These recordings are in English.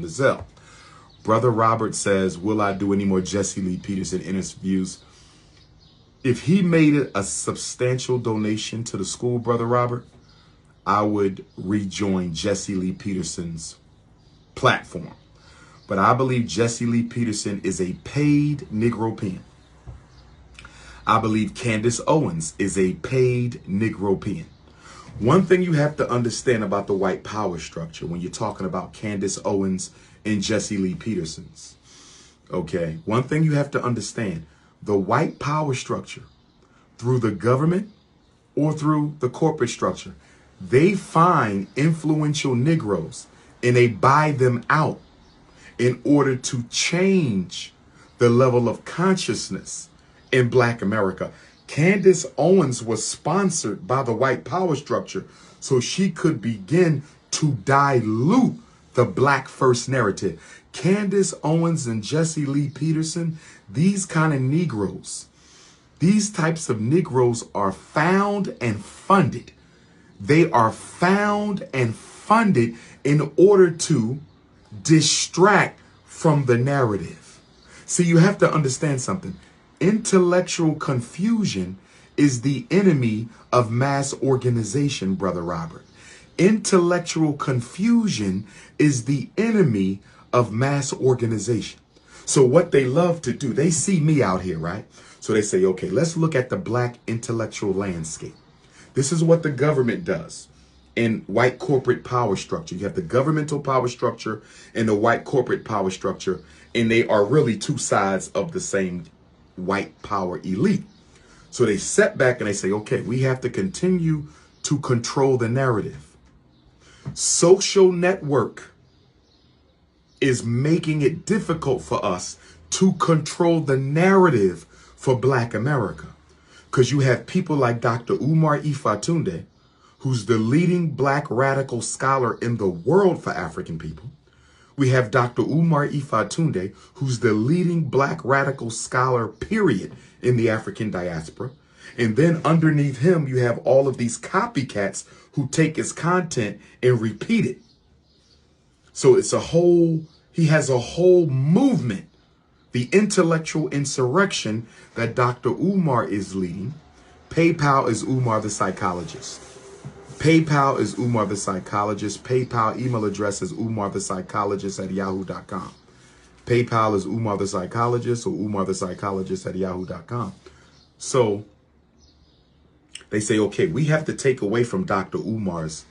the Zell. Brother Robert says, will I do any more Jessey Lee Peterson interviews? If he made it a substantial donation to the school, Brother Robert, I would rejoin Jessey Lee Peterson's platform. But I believe Jessey Lee Peterson is a paid Negro pen. I believe Candace Owens is a paid Negro pen. One thing you have to understand about the white power structure when you're talking about Candace Owens and Jessey Lee Peterson's, okay? One thing you have to understand, the white power structure, through the government or through the corporate structure, they find influential Negroes and they buy them out in order to change the level of consciousness in Black America. Candace Owens was sponsored by the white power structure so she could begin to dilute the Black first narrative. Candace Owens and Jessey Lee Peterson, these kind of Negroes, these types of Negroes are found and funded. They are found and funded in order to distract from the narrative. See, you have to understand something. Intellectual confusion is the enemy of mass organization, Brother Robert. Intellectual confusion is the enemy of mass organization. So what they love to do, they see me out here, right? So they say, okay, let's look at the Black intellectual landscape. This is what the government does in white corporate power structure. You have the governmental power structure and the white corporate power structure, and they are really two sides of the same white power elite. So they set back and they say, okay, we have to continue to control the narrative. Social network is making it difficult for us to control the narrative for Black America. Because you have people like Dr. Umar Johnson, who's the leading Black radical scholar in the world for African people. We have Dr. Umar Johnson, who's the leading Black radical scholar, period, in the African diaspora. And then underneath him, you have all of these copycats who take his content and repeat it. So it's he has a whole movement, the intellectual insurrection that Dr. Umar is leading. PayPal is Umar the psychologist. PayPal is Umar the psychologist. PayPal email address is umarthepsychologist@yahoo.com. PayPal is Umar the psychologist or umarthepsychologist@yahoo.com. So they say, okay, we have to take away from Dr. Umar's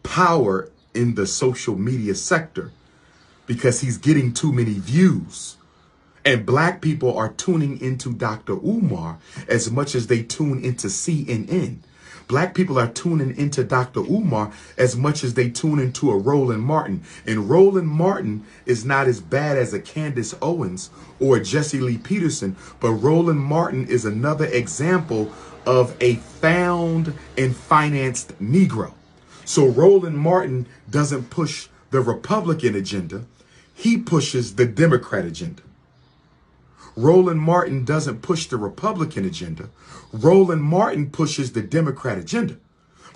power in the social media sector because he's getting too many views. And Black people are tuning into Dr. Umar as much as they tune into CNN. Black people are tuning into Dr. Umar as much as they tune into a Roland Martin. And Roland Martin is not as bad as a Candace Owens or a Jessey Lee Peterson, but Roland Martin is another example of a found and financed Negro. So Roland Martin doesn't push the Republican agenda. He pushes the Democrat agenda. Roland Martin doesn't push the Republican agenda. Roland Martin pushes the Democrat agenda.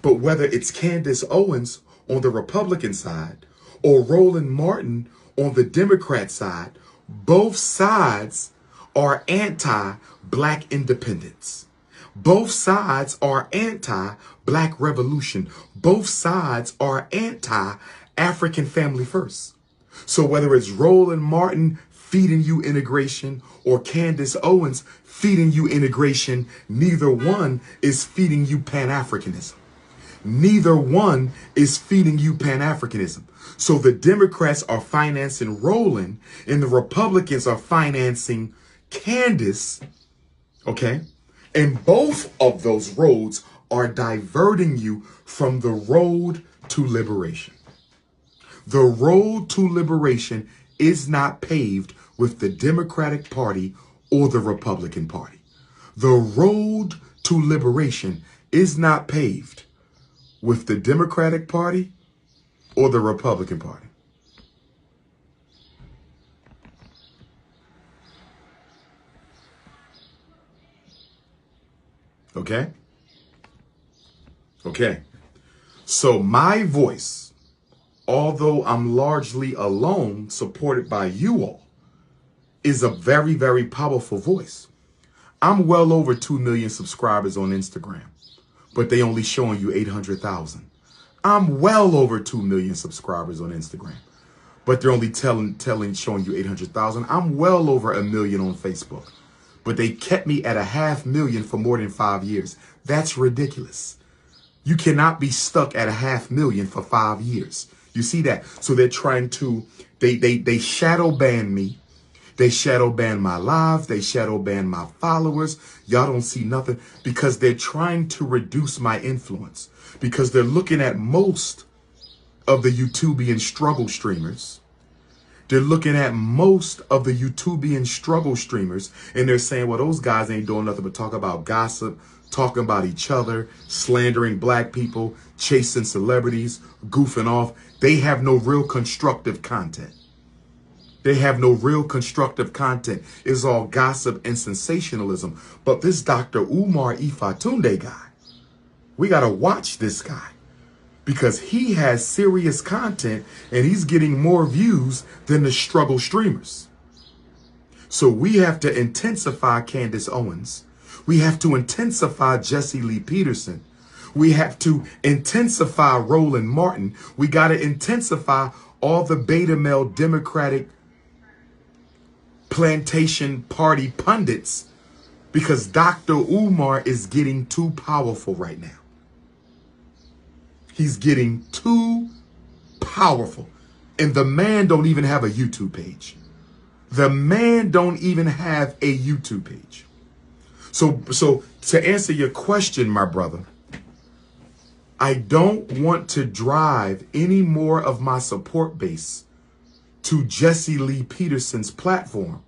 But whether it's Candace Owens on the Republican side or Roland Martin on the Democrat side, both sides are anti-Black independence. Both sides are anti-Black revolution. Both sides are anti-African family first. So whether it's Roland Martin feeding you integration or Candace Owens feeding you integration, neither one is feeding you Pan-Africanism. Neither one is feeding you Pan-Africanism. So the Democrats are financing Roland and the Republicans are financing Candace, okay? And both of those roads are diverting you from the road to liberation. The road to liberation is not paved with the Democratic Party or the Republican Party. The road to liberation is not paved with the Democratic Party or the Republican Party. Okay? Okay. So my voice although I'm largely alone, supported by you all, is a very, very powerful voice. I'm well over 2 million subscribers on Instagram, but they only showing you 800,000. I'm well over 2 million subscribers on Instagram, but they're only showing you 800,000. I'm well over 1 million on Facebook, but they kept me at 500,000 for more than 5 years. That's ridiculous. You cannot be stuck at 500,000 for 5 years. You see that? So they're trying to, they shadow ban me. They shadow ban my lives. They shadow ban my followers. Y'all don't see nothing because they're trying to reduce my influence, because they're looking at most of the YouTubian struggle streamers. They're looking at most of the YouTubian struggle streamers, and they're saying, well, those guys ain't doing nothing but talk about gossip, talking about each other, slandering black people, chasing celebrities, goofing off. They have no real constructive content. They have no real constructive content. It's all gossip and sensationalism. But this Dr. Umar Ifatunde guy, we got to watch this guy, because he has serious content and he's getting more views than the struggle streamers. So we have to intensify Candace Owens. We have to intensify Jessey Lee Peterson. We have to intensify Roland Martin. We got to intensify all the beta male Democratic plantation party pundits, because Dr. Umar is getting too powerful right now. He's getting too powerful. And the man don't even have a YouTube page. The man don't even have a YouTube page. So to answer your question, my brother, I don't want to drive any more of my support base to Jessey Lee Peterson's platform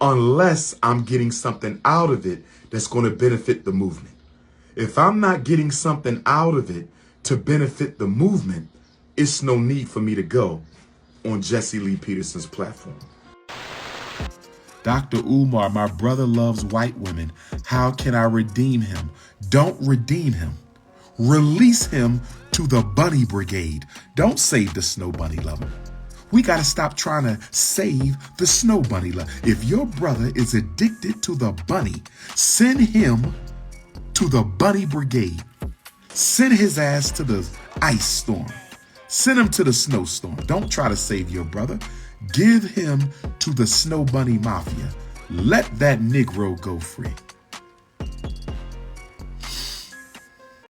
unless I'm getting something out of it that's going to benefit the movement. If I'm not getting something out of it to benefit the movement, it's no need for me to go on Jessey Lee Peterson's platform. Dr. Umar, my brother loves white women. How can I redeem him? Don't redeem him. Release him to the bunny brigade. Don't save the snow bunny lover. We got to stop trying to save the snow bunny lover. If your brother is addicted to the bunny, send him to the bunny brigade. Send his ass to the ice storm. Send him to the snowstorm. Don't try to save your brother. Give him to the snow bunny mafia. Let that Negro go free.